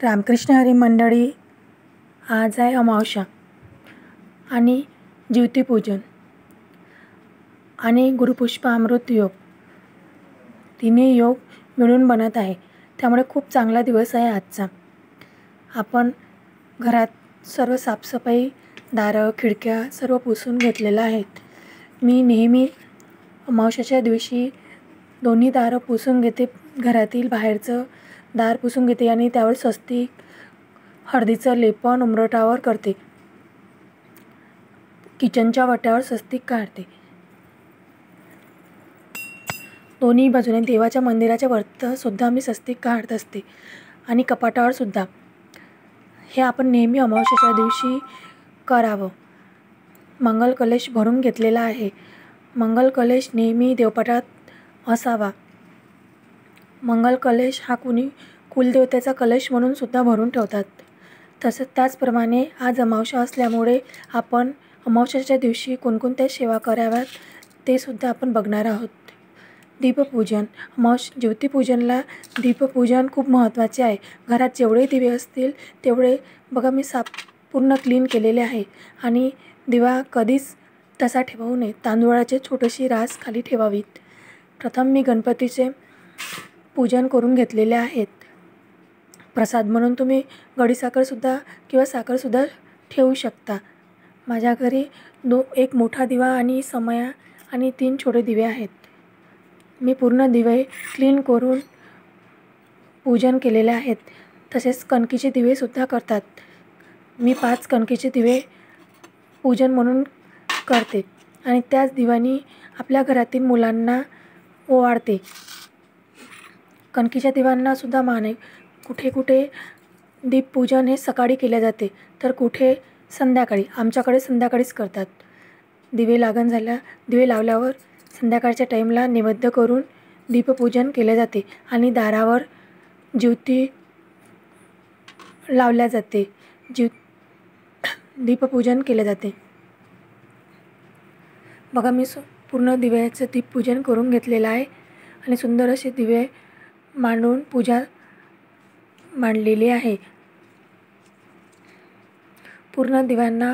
रामकृष्ण हरी मंडळी, आज आहे अमावस्या आणि ज्योतिपूजन आणि गुरुपुष्प अमृत योग. तिन्ही योग मिळून बनत आहे, त्यामुळे खूप चांगला दिवस आहे आजचा. आपण घरात सर्व साफसफाई, दारं खिडक्या सर्व पुसून घेतलेलं आहेत. मी नेहमी अमावस्याच्या दिवशी दोन्ही दारं पुसून घेते. घरातील बाहेरचं दार पुसून घेते आणि त्यावर स्वस्तिक, हळदीचं लेपन उंबरठ्यावर करते. किचनच्या वट्यावर स्वस्तिक काढते. दोन्ही बाजूने देवाच्या मंदिराच्या वरती सुद्धा मी स्वस्तिक काढत असते आणि कपाटावर सुद्धा. हे आपण नेहमी अमावस्याच्या दिवशी करावं. मंगल कलश भरून घेतलेला आहे. मंगल कलश नेहमी देवपाटात असावा. मंगल कलश हा कुणी कुलदेवतेचा कलश म्हणून सुद्धा भरून ठेवतात. त्याचप्रमाणे आज अमावस्या असल्यामुळे आपण अमावस्याच्या दिवशी कोणकोणत्या सेवा कराव्यात ते सुद्धा आपण बघणार आहोत. दीपपूजन. ज्योतिपूजनला दीपपूजन खूप महत्त्वाचे आहे. घरात जेवढे दिवे असतील तेवढे बघा मी पूर्ण क्लीन केलेले आहे. आणि दिवा कधीच तसा ठेवू नये. तांदूळाचे छोटीशी रास खाली ठेवावीत. प्रथम मी गणपतीचे पूजन करून घेतलेले आहेत. प्रसाद म्हणून तुम्ही गडीसाखरसुद्धा किंवा साखरसुद्धा ठेवू शकता. माझ्या घरी एक मोठा दिवा आणि समया आणि 3 छोटे दिवे आहेत. मी पूर्ण दिवे क्लीन करून पूजन केलेले आहेत. तसेच कणकीचे दिवेसुद्धा करतात. मी 5 कणकीचे दिवे पूजन म्हणून करते आणि त्याच दिव्यानी आपल्या घरातील मुलांना ओवाळते. कणकीच्या दिव्यांना सुद्धा मान आहे. कुठे कुठे दीपपूजन हे सकाळी केले जाते तर कुठे संध्याकाळी. आमच्याकडे संध्याकाळीच करतात. दिवे लावल्यावर संध्याकाळच्या टाईमला नैवेद्य करून दीपपूजन केले जाते आणि दारावर ज्योती लावल्या जाते. दीपपूजन केले जाते. बघा मी पूर्ण दिव्याचं दीपपूजन करून घेतलेलं आहे आणि सुंदर असे दिवे मांडून पूजा मांडलेली आहे. पूर्ण दिव्यांना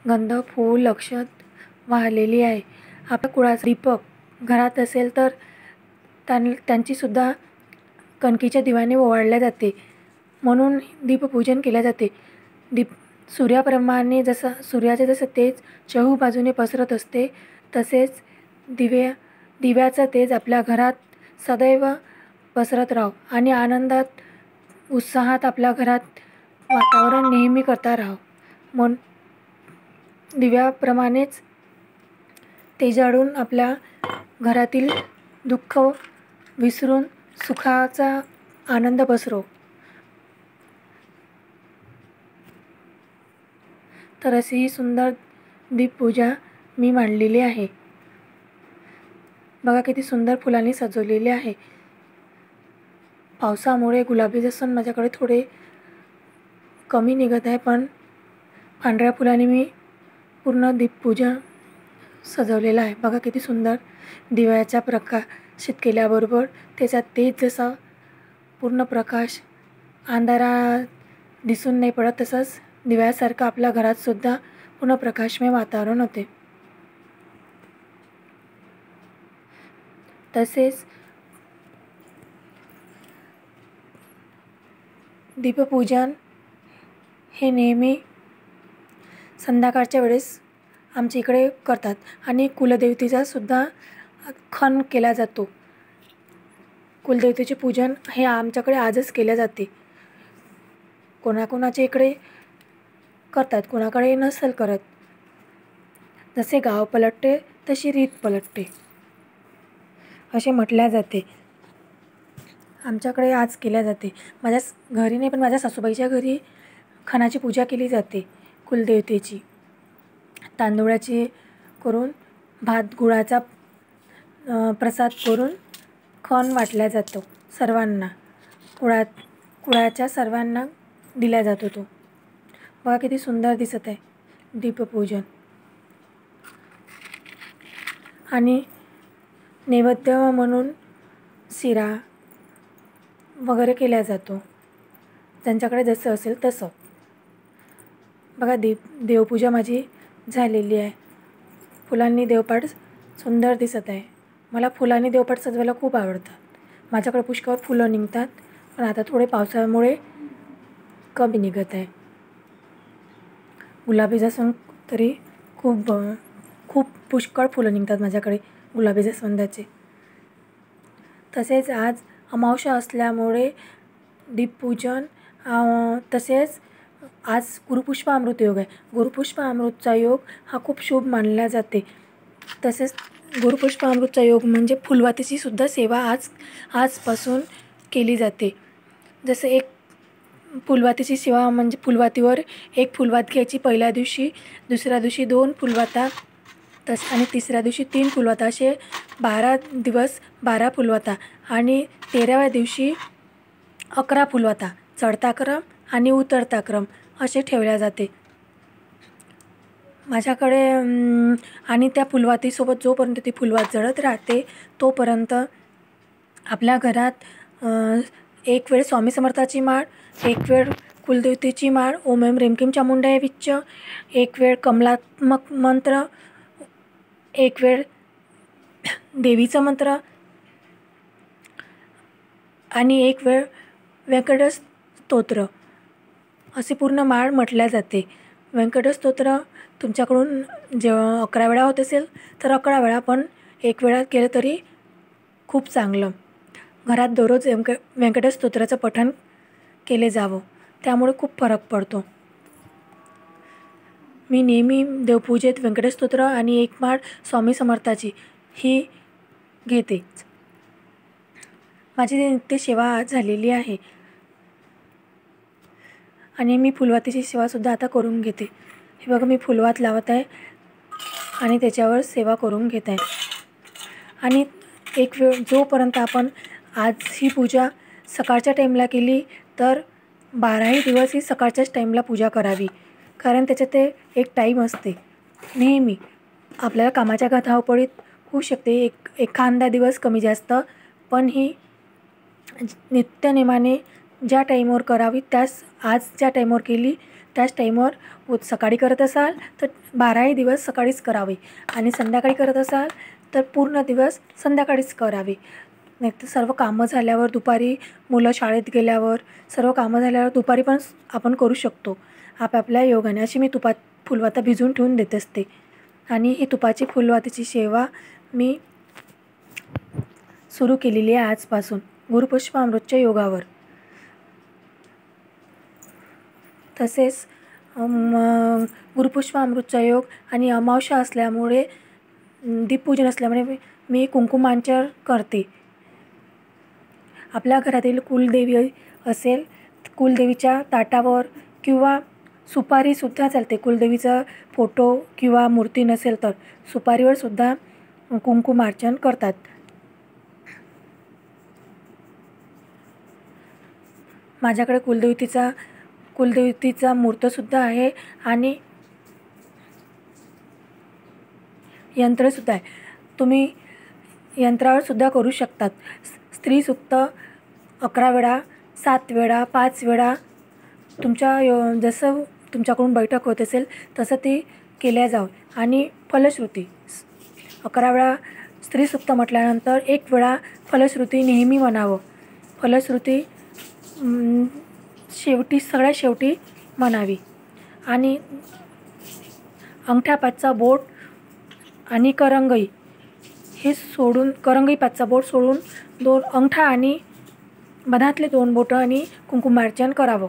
गंध, फूल, अक्षत वाहलेली आहे. आपल्या कुळाचा दीपक घरात असेल तर त्यांचीसुद्धा कणकीच्या दिव्याने ओवाळल्या जाते, म्हणून दीपपूजन केले जाते. सूर्याप्रमाणे सूर्याचे जसं तेज चहूबाजूने पसरत असते, तसेच दिव्याचं तेज आपल्या घरात सदैव पसरत राहो आणि आनंदात, उत्साहात आपल्या घरात वातावरण नेहमी करता राहो. म्हणून दिव्याप्रमाणेच तेजाळून आपल्या घरातील दुःख विसरून सुखाचा आनंद पसरो. तर अशी ही सुंदर दीपपूजा मी मांडलेली आहे. बघा किती सुंदर फुलांनी सजवलेली आहे. पावसामुळे गुलाबी जास्वंद माझ्याकडे थोडे कमी निघत आहे, पण पांढऱ्या फुलांनी मी पूर्ण दीपपूजा सजवलेला आहे. बघा किती सुंदर. दिव्याचा प्रकाशित केल्याबरोबर त्याचा तेज जसा पूर्ण प्रकाश अंधारात दिसून नाही पडत, तसंच दिव्यासारखं आपल्या घरात सुद्धा पूर्ण प्रकाशमय वातावरण होते. तसेच दीपपूजन हे नेहमी संध्याकाळच्या वेळेस आमच्या इकडे करतात आणि कुलदेवतेचा सुद्धा खण केला जातो. कुलदेवतेचे पूजन हे आमच्याकडे आजच केले जाते. कोणाकोणाच्या इकडे करतात, कोणाकडे नसेल करत. जसे गाव पलटते तशी रीत पलटते असे म्हटल्या जाते. आमच्याकडे आज केल्या जाते. माझ्या घरी नाही, पण माझ्या सासूबाईच्या घरी खणाची पूजा केली जाते कुलदेवतेची. तांदूळाची करून भात गुळाचा प्रसाद करून खण वाटला जातो सर्वांना. कुळाच्या सर्वांना दिला जातो तो. बघा किती सुंदर दिसत आहे दीपपूजन. आणि नैवेद्य म्हणून शिरा वगैरे केला जातो. ज्यांच्याकडे जसं असेल तसं. बघा देवपूजा माझी झालेली आहे. फुलांनी देवपाट सुंदर दिसत आहे. मला फुलांनी देवपाट सजवायला खूप आवडतं. माझ्याकडे पुष्कळ फुलं निघतात, पण आता थोडे पावसामुळे कमी निघत आहे. गुलाबी जास्वंद तरी खूप पुष्कळ फुलं निघतात माझ्याकडे गुलाबी जास्वंदाचे. तसेच आज अमावस्या असल्यामुळे दीपपूजन, तसेच आज गुरुपुष्पामृत योग आहे. गुरुपुष्पामृतचा योग हा खूप शुभ मानला जाते. तसेच गुरुपुष्पामृतचा योग म्हणजे फुलवातीची सुद्धा सेवा आजपासून केली जाते. जसं एक फुलवातीची सेवा म्हणजे फुलवातीवर एक फुलवात घ्यायची पहिल्या दिवशी, दुसऱ्या दिवशी 2 फुलवाता आणि तिसऱ्या दिवशी 3 फुलवाता, असे 12 दिवस 12 फुलवाता आणि 13व्या दिवशी 11 फुलवाता, चढता क्रम आणि उतरता क्रम असे ठेवल्या जाते माझ्याकडे. आणि त्या फुलवातीसोबत जोपर्यंत ती फुलवात जळत राहते तोपर्यंत आपल्या घरात एक वेळ स्वामी समर्थाची माळ, एक वेळ कुलदेवतेची माळ, ओम ऐं ह्रीं क्लीं चामुंडाय विच्च, एक वेळ कमलात्मक मंत्र, एक वेळ देवीचं मंत्र आणि एक वेळ व्यंकटेश स्तोत्र असे पूर्ण माळ म्हटल्या जाते. व्यंकटेश स्तोत्र तुमच्याकडून जेव्हा 11 वेळा होत असेल तर 11 वेळा, पण 1 वेळा केलं तरी खूप चांगलं. घरात दररोज व्यंकटेश स्तोत्राचं पठण केले जावं, त्यामुळे खूप फरक पडतो. मी नेहमी देवपूजेत व्यंकटेश स्तोत्र आणि एक माळ स्वामी समर्थाची ही घेतेच. माझी नित्य सेवा झालेली आहे आणि मी फुलवातीची सेवासुद्धा आता करून घेते. हे बघा, मी फुलवात लावत आहे आणि त्याच्यावर सेवा करून घेत आहे. आणि एक वेळ जोपर्यंत आपण आज ही पूजा सकाळच्या टाईमला केली तर 12ही दिवस ही सकाळच्याच टाईमला पूजा करावी, कारण त्याच्यात ते एक टाईम असते. नेहमी आपल्याला कामाच्या धावपळीत होऊ शकते एखादा दिवस कमी जास्त, पण ही नित्यनेमाने ज्या टाईमवर करावी त्याच आज ज्या टाईमवर केली त्याच टाईमवर सकाळी करत असाल तर 12ही दिवस सकाळीच करावी आणि संध्याकाळी करत असाल तर पूर्ण दिवस संध्याकाळीच करावी. नाहीतर सर्व कामं झाल्यावर दुपारी, मुलं शाळेत गेल्यावर, सर्व कामं झाल्यावर दुपारी पण आपण करू शकतो आपापल्या योगाने. अशी मी तुपात फुलवाता भिजवून ठेवून देत असते आणि ही तुपाची फुलवातीची सेवा मी सुरू केलेली आहे आजपासून गुरुपुष्पामृतच्या योगावर. तसेच गुरुपुष्पामृतचा योग आणि अमावस्या असल्यामुळे, दीपपूजन असल्यामुळे मी कुंकुमार्चन करते. आपल्या घरातील कुलदेवी असेल, कुलदेवीच्या ताटावर किंवा सुपारीसुद्धा चालते. कुलदेवीचा फोटो किंवा मूर्ती नसेल तर सुपारीवर सुद्धा कुंकुमार्चन करतात. माझ्याकडे कुलदेवतीचा मूर्तसुद्धा आहे आणि यंत्रसुद्धा आहे. तुम्ही यंत्रावर सुद्धा करू शकतात. स्त्री सुक्त 11 वेळा, 7 वेळा, 5 वेळा जसं तुमच्याकडून बैठक होत असेल तसं ती केल्या जावं. आणि फलश्रुती 11 वेळा स्त्री सुक्त म्हटल्यानंतर 1 वेळा फलश्रुती नेहमी म्हणावं. फलश्रुती सगळ्यात शेवटी म्हणावी. आणि अंगठ्यापाचचा बोट आणि करंगई हे सोडून, करंगई पाचचा बोट सोडून 2 अंगठा आणि मधातले 2 बोटं आणि कुंकुमार्चन करावं.